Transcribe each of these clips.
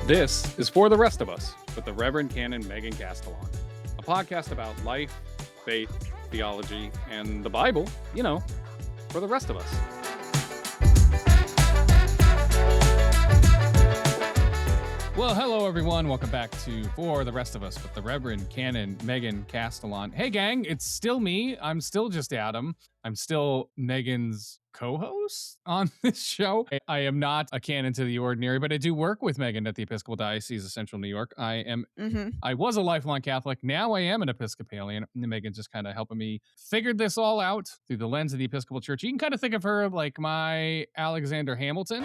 This is For the Rest of Us with the Reverend Canon Megan Castellan, a podcast about life, faith, theology, and the Bible, for the rest of us. Well, hello, everyone. Welcome back to For the Rest of Us with the Reverend Canon Megan Castellan. Hey, gang, it's still me. I'm still just Adam. I'm still Megan's co-host on this show. I am not a canon to the ordinary, but I do work with Megan at the Episcopal Diocese of Central New York. I was a lifelong Catholic. Now I am an Episcopalian. And Megan's just kind of helping me figure this all out through the lens of the Episcopal Church. You can kind of think of her like my Alexander Hamilton.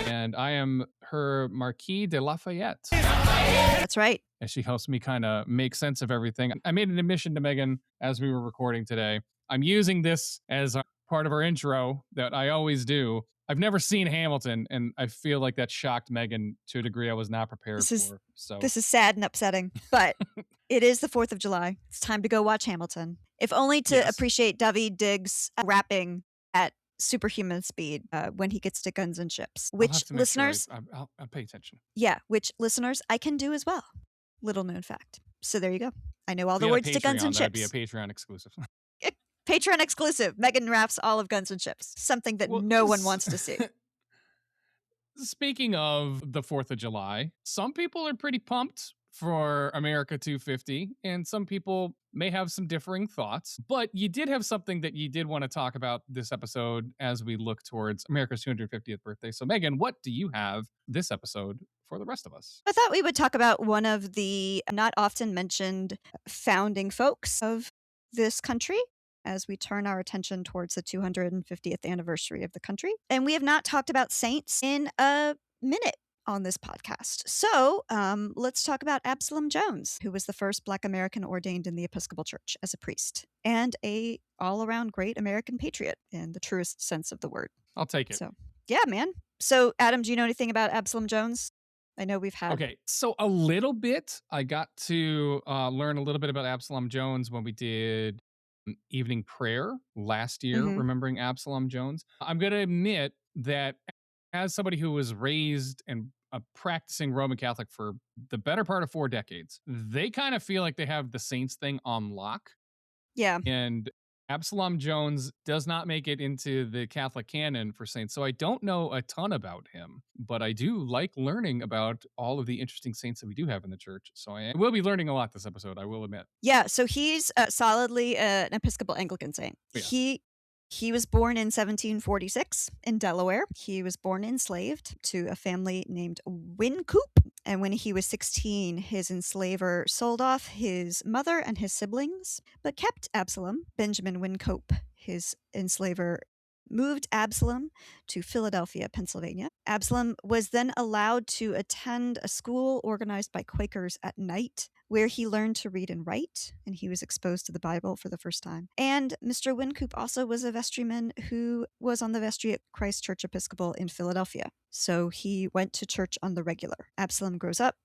And I am her Marquis de Lafayette. That's right. And she helps me kind of make sense of everything. I made an admission to Megan as we were recording today. I'm using this as a part of our intro that I always do. I've never seen Hamilton, and I feel like that shocked Megan to a degree I was not prepared for. So this is sad and upsetting, but it is the 4th of July. It's time to go watch Hamilton. If only to appreciate Daveed Diggs rapping at superhuman speed when he gets to guns and ships, which listeners, I'll pay attention. Yeah, which listeners I can do as well. Little known fact. So there you go. I know all the words to guns and ships. That'd be a Patreon exclusive. Patreon exclusive. Megan raps all of Guns and Ships. Something that no one wants to see. Speaking of the 4th of July, some people are pretty pumped for America 250, and some people may have some differing thoughts. But you did have something that you did want to talk about this episode as we look towards America's 250th birthday. So, Megan, what do you have this episode for the rest of us? I thought we would talk about one of the not often mentioned founding folks of this country as we turn our attention towards the 250th anniversary of the country. And we have not talked about saints in a minute on this podcast. So let's talk about Absalom Jones, who was the first Black American ordained in the Episcopal Church as a priest and a all-around great American patriot in the truest sense of the word. I'll take it. So, yeah, man. So, Adam, do you know anything about Absalom Jones? I know we've had... Okay, so a little bit. I got to learn a little bit about Absalom Jones when we did evening prayer last year, remembering Absalom Jones. I'm going to admit that as somebody who was raised and a practicing Roman Catholic for the better part of 4 decades, they kind of feel like they have the saints thing on lock. Yeah. And Absalom Jones does not make it into the Catholic canon for saints, so I don't know a ton about him, but I do like learning about all of the interesting saints that we do have in the church. So I will be learning a lot this episode, I will admit. Yeah, so he's solidly an Episcopal Anglican saint. Yeah. He was born in 1746 in Delaware. He was born enslaved to a family named Wynkoop. And when he was 16, his enslaver sold off his mother and his siblings, but kept Absalom. Benjamin Wynkoop, his enslaver, moved Absalom to Philadelphia, Pennsylvania. Absalom was then allowed to attend a school organized by Quakers at night, where he learned to read and write, and he was exposed to the Bible for the first time. And Mr. Wynkoop also was a vestryman who was on the vestry at Christ Church Episcopal in Philadelphia. So he went to church on the regular. Absalom grows up.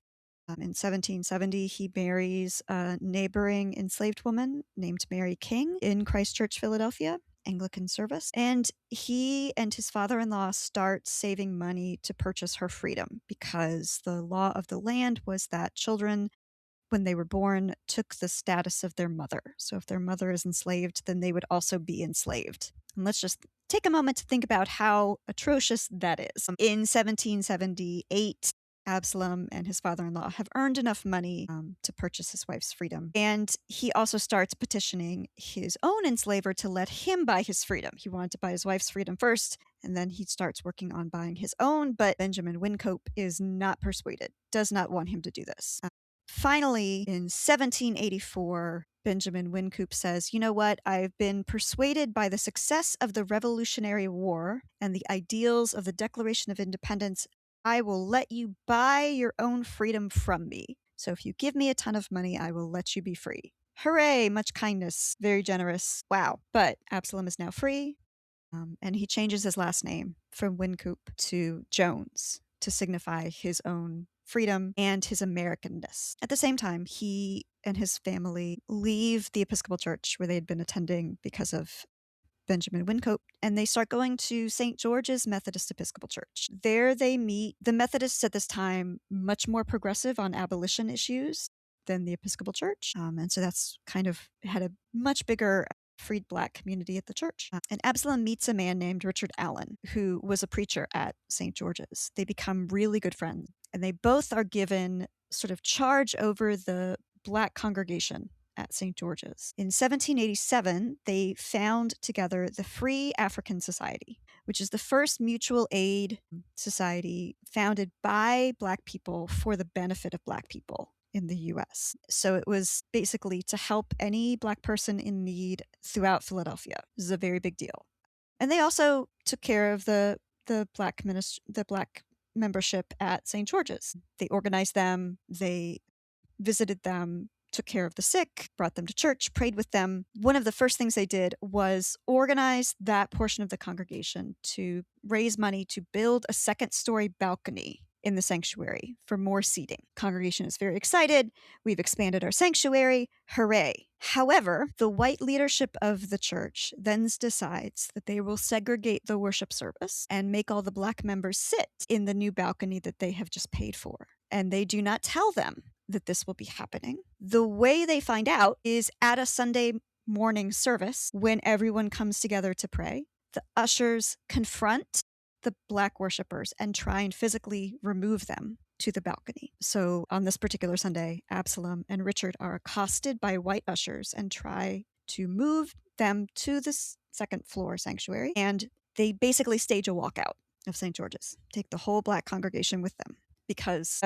In 1770, he marries a neighboring enslaved woman named Mary King in Christ Church, Philadelphia, Anglican service. And he and his father-in-law start saving money to purchase her freedom, because the law of the land was that children, when they were born, took the status of their mother. So if their mother is enslaved, then they would also be enslaved. And let's just take a moment to think about how atrocious that is. In 1778, Absalom and his father-in-law have earned enough money to purchase his wife's freedom. And he also starts petitioning his own enslaver to let him buy his freedom. He wanted to buy his wife's freedom first, and then he starts working on buying his own. But Benjamin Wynkoop is not persuaded, does not want him to do this. Finally, in 1784, Benjamin Wynkoop says, you know what, I've been persuaded by the success of the Revolutionary War and the ideals of the Declaration of Independence. I will let you buy your own freedom from me. So if you give me a ton of money, I will let you be free. Hooray, much kindness, very generous. Wow. But Absalom is now free, and he changes his last name from Wynkoop to Jones to signify his own freedom and his Americanness. At the same time, he and his family leave the Episcopal Church where they had been attending because of Benjamin Wyncote, and they start going to St. George's Methodist Episcopal Church. There they meet the Methodists at this time, much more progressive on abolition issues than the Episcopal Church. And so that's kind of had a much bigger freed Black community at the church. And Absalom meets a man named Richard Allen, who was a preacher at St. George's. They become really good friends, and they both are given sort of charge over the Black congregation at St. George's. In 1787, they found together the Free African Society, which is the first mutual aid society founded by Black people for the benefit of Black people in the U.S. So it was basically to help any Black person in need throughout Philadelphia. This is a very big deal. And they also took care of the Black membership at St. George's. They organized them, they visited them, took care of the sick, brought them to church, prayed with them. One of the first things they did was organize that portion of the congregation to raise money to build a second-story balcony in the sanctuary for more seating. Congregation is very excited. We've expanded our sanctuary. Hooray. However, the white leadership of the church then decides that they will segregate the worship service and make all the Black members sit in the new balcony that they have just paid for. And they do not tell them that this will be happening. The way they find out is at a Sunday morning service when everyone comes together to pray. The ushers confront the Black worshipers and try and physically remove them to the balcony. So on this particular Sunday, Absalom and Richard are accosted by white ushers and try to move them to the second floor sanctuary. And they basically stage a walkout of St. George's, take the whole Black congregation with them, because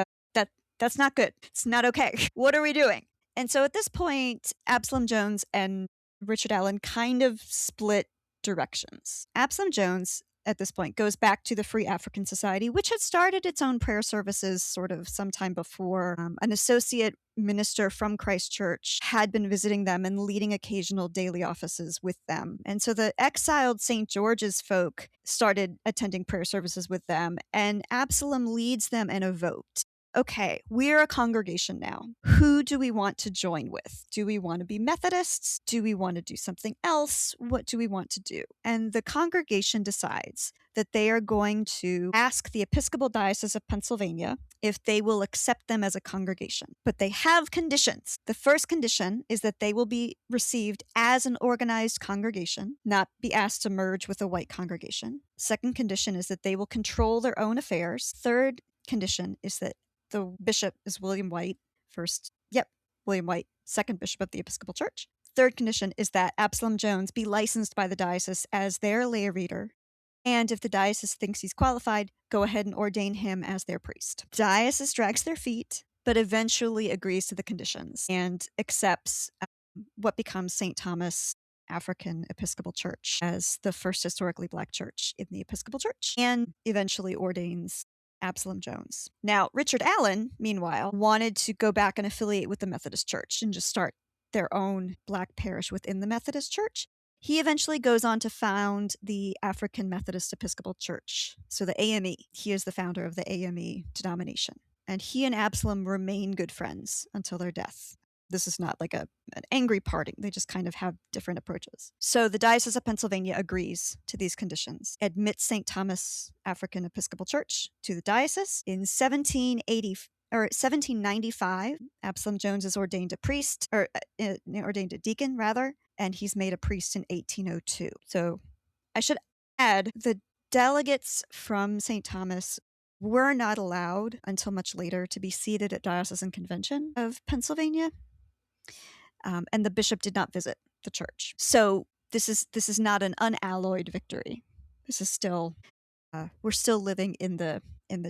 that's not good. It's not okay. What are we doing? And so at this point, Absalom Jones and Richard Allen kind of split directions. Absalom Jones at this point goes back to the Free African Society, which had started its own prayer services sort of sometime before. An associate minister from Christ Church had been visiting them and leading occasional daily offices with them. And so the exiled St. George's folk started attending prayer services with them, and Absalom leads them in a vote. Okay, we're a congregation now. Who do we want to join with? Do we want to be Methodists? Do we want to do something else? What do we want to do? And the congregation decides that they are going to ask the Episcopal Diocese of Pennsylvania if they will accept them as a congregation. But they have conditions. The first condition is that they will be received as an organized congregation, not be asked to merge with a white congregation. Second condition is that they will control their own affairs. Third condition is that the bishop is William White, William White, second bishop of the Episcopal Church. Third condition is that Absalom Jones be licensed by the diocese as their lay reader. And if the diocese thinks he's qualified, go ahead and ordain him as their priest. Diocese drags their feet, but eventually agrees to the conditions and accepts what becomes St. Thomas African Episcopal Church as the first historically Black church in the Episcopal Church, and eventually ordains Absalom Jones. Now, Richard Allen, meanwhile, wanted to go back and affiliate with the Methodist Church and just start their own Black parish within the Methodist Church. He eventually goes on to found the African Methodist Episcopal Church, so the AME. He is the founder of the AME denomination. And he and Absalom remain good friends until their death. This is not like an angry parting. They just kind of have different approaches. So the Diocese of Pennsylvania agrees to these conditions, admits St. Thomas African Episcopal Church to the diocese. In 1795, Absalom Jones is ordained a priest, ordained a deacon, rather, and he's made a priest in 1802. So I should add, the delegates from St. Thomas were not allowed until much later to be seated at Diocesan Convention of Pennsylvania. And the bishop did not visit the church. So this is not an unalloyed victory. This is still we're still living in the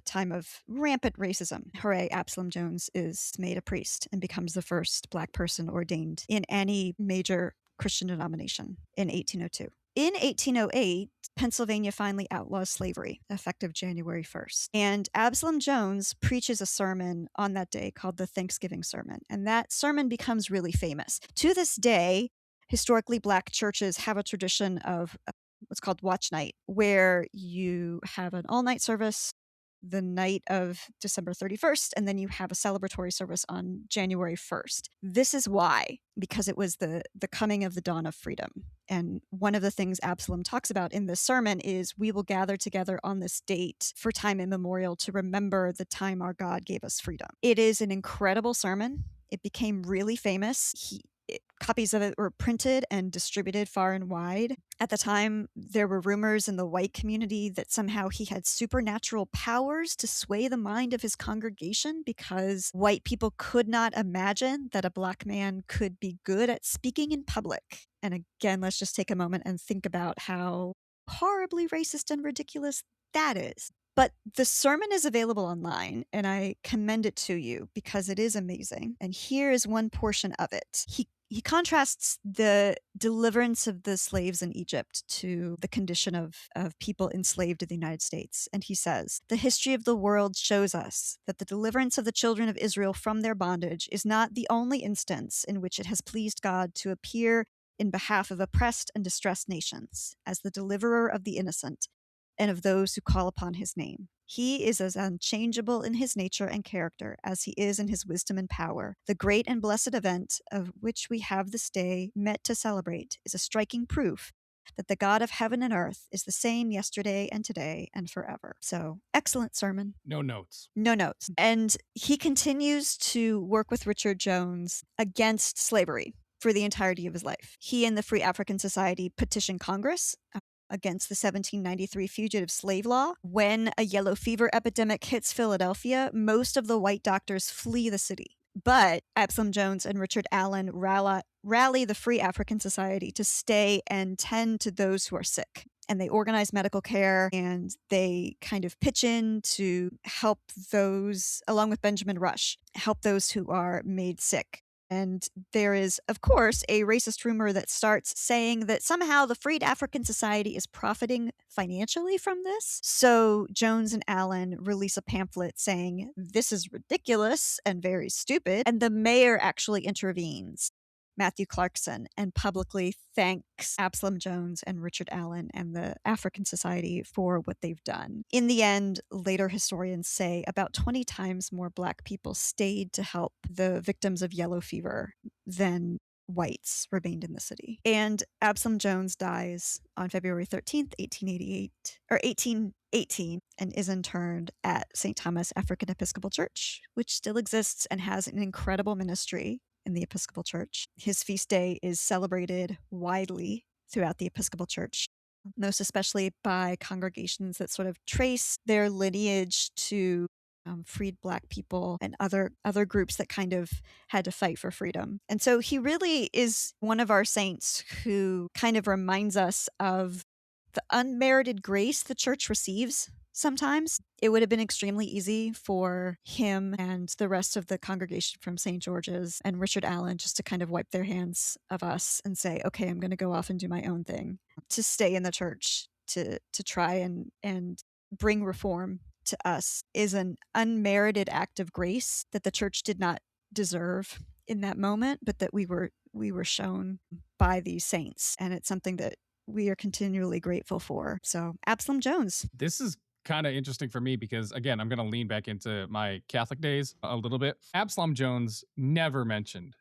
time of rampant racism. Hooray! Absalom Jones is made a priest and becomes the first Black person ordained in any major Christian denomination in 1802. In 1808, Pennsylvania finally outlaws slavery, effective January 1st. And Absalom Jones preaches a sermon on that day called the Thanksgiving Sermon. And that sermon becomes really famous. To this day, historically Black churches have a tradition of what's called watch night, where you have an all-night service the night of December 31st, and then you have a celebratory service on January 1st. This is why, because it was the coming of the dawn of freedom. And one of the things Absalom talks about in this sermon is we will gather together on this date for time immemorial to remember the time our God gave us freedom. It is an incredible sermon. It became really famous. Copies of it were printed and distributed far and wide. At the time, there were rumors in the white community that somehow he had supernatural powers to sway the mind of his congregation because white people could not imagine that a Black man could be good at speaking in public. And again, let's just take a moment and think about how horribly racist and ridiculous that is. But the sermon is available online, and I commend it to you because it is amazing. And here is one portion of it. He contrasts the deliverance of the slaves in Egypt to the condition of people enslaved in the United States. And he says, "The history of the world shows us that the deliverance of the children of Israel from their bondage is not the only instance in which it has pleased God to appear in behalf of oppressed and distressed nations as the deliverer of the innocent and of those who call upon his name. He is as unchangeable in his nature and character as he is in his wisdom and power. The great and blessed event of which we have this day met to celebrate is a striking proof that the God of heaven and earth is the same yesterday and today and forever." So, excellent sermon. No notes. No notes. And he continues to work with Richard Jones against slavery for the entirety of his life. He and the Free African Society petitioned Congress against the 1793 fugitive slave law. When a yellow fever epidemic hits Philadelphia, most of the white doctors flee the city. But Absalom Jones and Richard Allen rally the Free African Society to stay and tend to those who are sick. And they organize medical care, and they kind of pitch in to help those, along with Benjamin Rush, help those who are made sick. And there is, of course, a racist rumor that starts saying that somehow the Freed African Society is profiting financially from this. So Jones and Allen release a pamphlet saying, "This is ridiculous and very stupid." And the mayor actually intervenes, Matthew Clarkson, and publicly thanks Absalom Jones and Richard Allen and the African Society for what they've done. In the end, later historians say about 20 times more Black people stayed to help the victims of yellow fever than whites remained in the city. And Absalom Jones dies on February 13th, 1818, and is interred at St. Thomas African Episcopal Church, which still exists and has an incredible ministry in the Episcopal Church. His feast day is celebrated widely throughout the Episcopal Church, most especially by congregations that sort of trace their lineage to freed Black people and other groups that kind of had to fight for freedom. And so he really is one of our saints who kind of reminds us of the unmerited grace the church receives. Sometimes it would have been extremely easy for him and the rest of the congregation from St. George's and Richard Allen just to kind of wipe their hands of us and say, "Okay, I'm going to go off and do my own thing." To stay in the church, to try and bring reform to us is an unmerited act of grace that the church did not deserve in that moment, but that we were shown by these saints. And it's something that we are continually grateful for. So, Absalom Jones. This is kind of interesting for me because, again, I'm going to lean back into my Catholic days a little bit. Absalom Jones never mentioned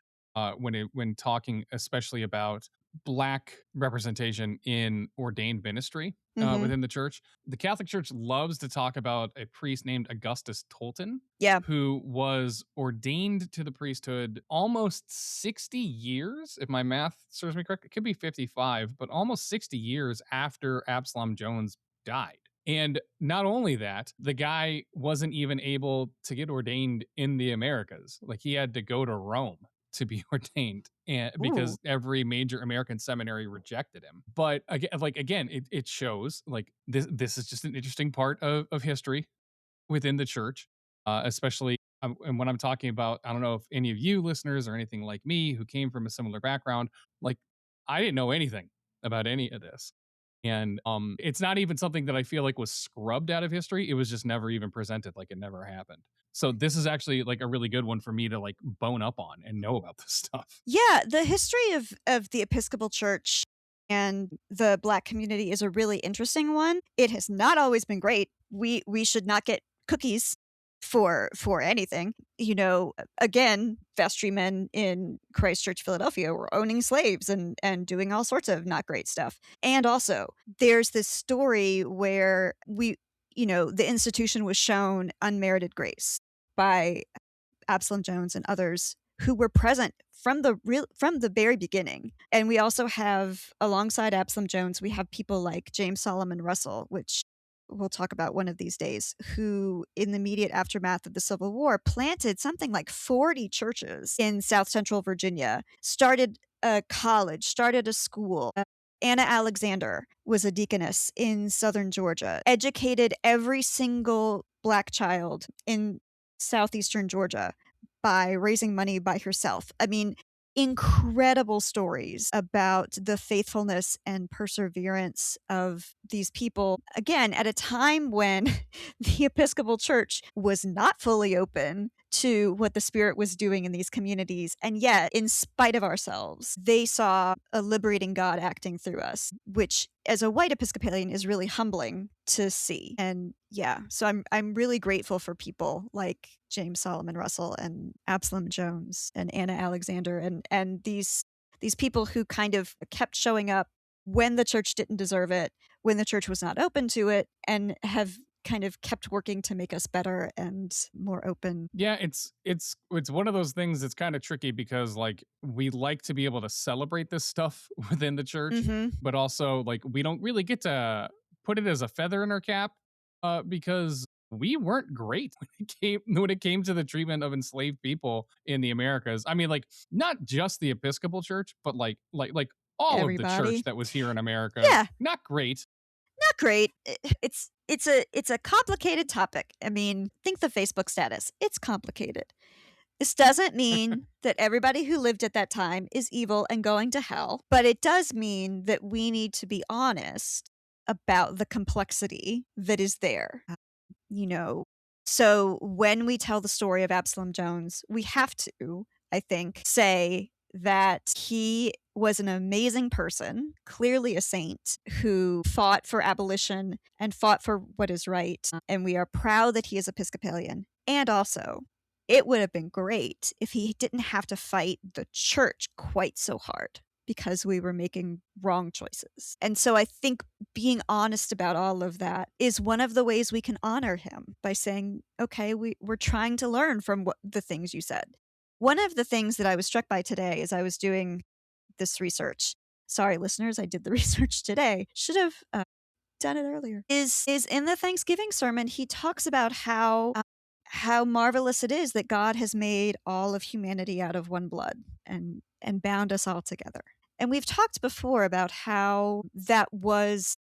when talking especially about Black representation in ordained ministry within the church. The Catholic Church loves to talk about a priest named Augustus Tolton, who was ordained to the priesthood almost 60 years, if my math serves me correct. It could be 55, but almost 60 years after Absalom Jones died. And not only that, the guy wasn't even able to get ordained in the Americas. Like, he had to go to Rome to be ordained, and because every major American seminary rejected him. But again, it shows like this is just an interesting part of history within the church, especially. And when I'm talking about, I don't know if any of you listeners or anything like me who came from a similar background, like, I didn't know anything about any of this. And it's not even something that I feel like was scrubbed out of history. It was just never even presented, like it never happened. So this is actually like a really good one for me to like bone up on and know about this stuff. Yeah, the history of the Episcopal Church and the Black community is a really interesting one. It has not always been great. We should not get cookies for anything. Again, vestrymen in Christchurch, Philadelphia were owning slaves and doing all sorts of not great stuff. And also, there's this story where the institution was shown unmerited grace by Absalom Jones and others who were present from the very beginning. And we also have, alongside Absalom Jones, we have people like James Solomon Russell, which we'll talk about one of these days, who in the immediate aftermath of the Civil War planted something like 40 churches in South Central Virginia, started a college, started a school. Anna Alexander was a deaconess in southern Georgia, educated every single Black child in southeastern Georgia by raising money by herself. I mean, incredible stories about the faithfulness and perseverance of these people. Again, at a time when the Episcopal Church was not fully open to what the Spirit was doing in these communities. And yet, in spite of ourselves, they saw a liberating God acting through us, which as a white Episcopalian is really humbling to see. And yeah, so I'm really grateful for people like James Solomon Russell and Absalom Jones and Anna Alexander and these people who kind of kept showing up when the church didn't deserve it, when the church was not open to it, and have kind of kept working to make us better and more open. Yeah, it's one of those things that's kind of tricky because like we like to be able to celebrate this stuff within the church, but also like we don't really get to put it as a feather in our cap because we weren't great when it came to the treatment of enslaved people in the Americas. I mean, like not just the Episcopal Church, but like all of the church that was here in America. Yeah. Not great. Not great. It's a complicated topic. I mean, think the Facebook status. It's complicated. This doesn't mean that everybody who lived at that time is evil and going to hell, but it does mean that we need to be honest about the complexity that is there. So when we tell the story of Absalom Jones, we have to, I think, say that he was an amazing person, clearly a saint, who fought for abolition and fought for what is right. And we are proud that he is Episcopalian. And also, it would have been great if he didn't have to fight the church quite so hard because we were making wrong choices. And so I think being honest about all of that is one of the ways we can honor him by saying, okay, we're trying to learn from the things you said. One of the things that I was struck by today as I was doing this research, sorry, listeners, I did the research today, should have done it earlier, is in the Thanksgiving sermon, he talks about how marvelous it is that God has made all of humanity out of one blood and bound us all together. And we've talked before about how that was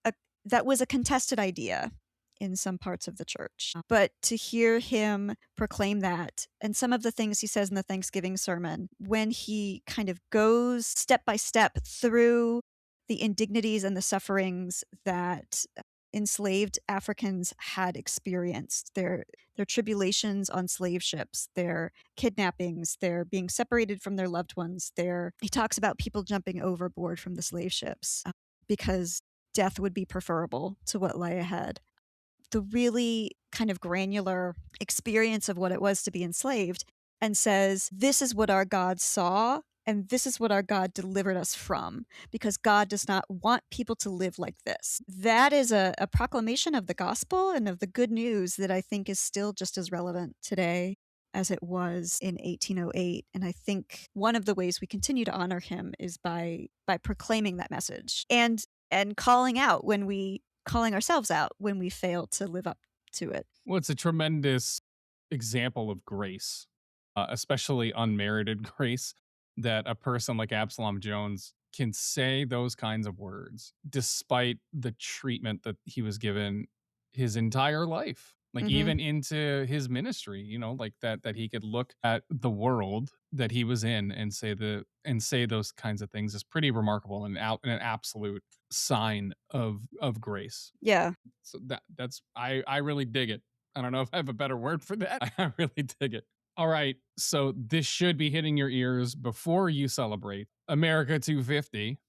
a contested idea in some parts of the church. But to hear him proclaim that, and some of the things he says in the Thanksgiving sermon, when he kind of goes step by step through the indignities and the sufferings that enslaved Africans had experienced, their tribulations on slave ships, their kidnappings, their being separated from their loved ones. He talks about people jumping overboard from the slave ships because death would be preferable to what lay ahead. The really kind of granular experience of what it was to be enslaved, and says, this is what our God saw, and this is what our God delivered us from, because God does not want people to live like this. That is a proclamation of the gospel and of the good news that I think is still just as relevant today as it was in 1808. And I think one of the ways we continue to honor him is by proclaiming that message and calling ourselves out when we fail to live up to it. Well, it's a tremendous example of grace, especially unmerited grace, that a person like Absalom Jones can say those kinds of words despite the treatment that he was given his entire life. Like even into his ministry, like that he could look at the world that he was in and say those kinds of things is pretty remarkable and an absolute sign of grace. Yeah. So that's I really dig it. I don't know if I have a better word for that. I really dig it. All right, so this should be hitting your ears before you celebrate America 250.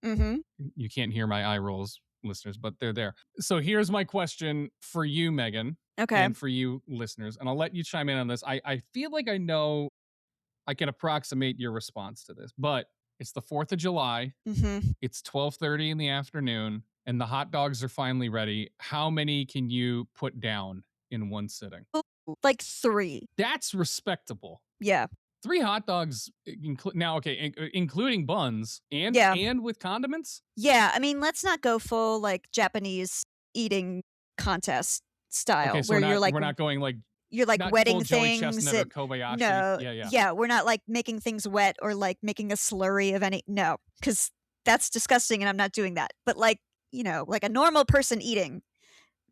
You can't hear my eye rolls, listeners, but they're there. So here's my question for you, Megan. Okay. and for you listeners, and I'll let you chime in on this. I feel like I know I can approximate your response to this, but it's the 4th of July. Mm-hmm. It's 12:30 in the afternoon, and the hot dogs are finally ready. How many can you put down in one sitting? Ooh, like 3. That's respectable. Yeah. 3 hot dogs now, okay, including buns and Yeah. and with condiments? Yeah, I mean, let's not go full like Japanese eating contest style Okay, so where we're not going like you're like not wetting full Joey things. Chestnut or Kobayashi. No, Yeah. we're not like making things wet or like making a slurry of any. No, because that's disgusting, and I'm not doing that. But like like a normal person eating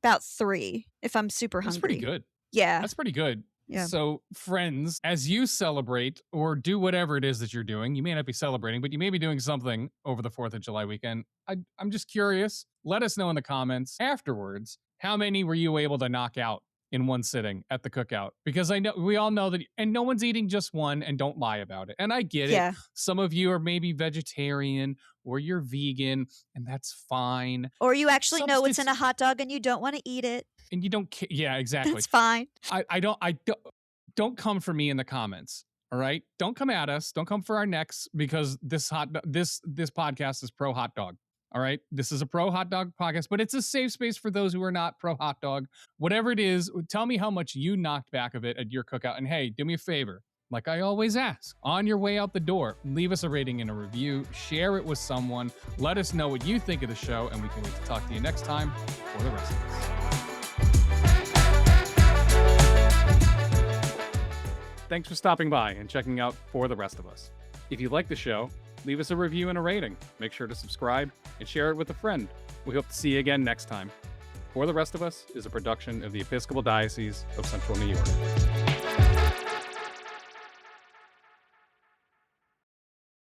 about 3 if I'm super hungry. That's pretty good. Yeah, That's pretty good. Yeah. So, friends, as you celebrate or do whatever it is that you're doing, you may not be celebrating, but you may be doing something over the 4th of July weekend. I'm just curious. Let us know in the comments afterwards, how many were you able to knock out in one sitting at the cookout? Because I know we all know that, and no one's eating just one, and don't lie about it. And I get it. Some of you are maybe vegetarian or you're vegan, and that's fine. Or you actually know what's in a hot dog and you don't want to eat it. And you don't care. Yeah, exactly. That's fine. I don't come for me in the comments. All right. Don't come at us. Don't come for our necks, because this podcast is pro hot dog. All right. This is a pro hot dog podcast, but it's a safe space for those who are not pro hot dog. Whatever it is, tell me how much you knocked back of it at your cookout. And hey, do me a favor. Like I always ask, on your way out the door, leave us a rating and a review, share it with someone, let us know what you think of the show, and we can wait to talk to you next time for the rest of us. Thanks for stopping by and checking out For the Rest of Us. If you like the show, leave us a review and a rating. Make sure to subscribe and share it with a friend. We hope to see you again next time. For the Rest of Us is a production of the Episcopal Diocese of Central New York.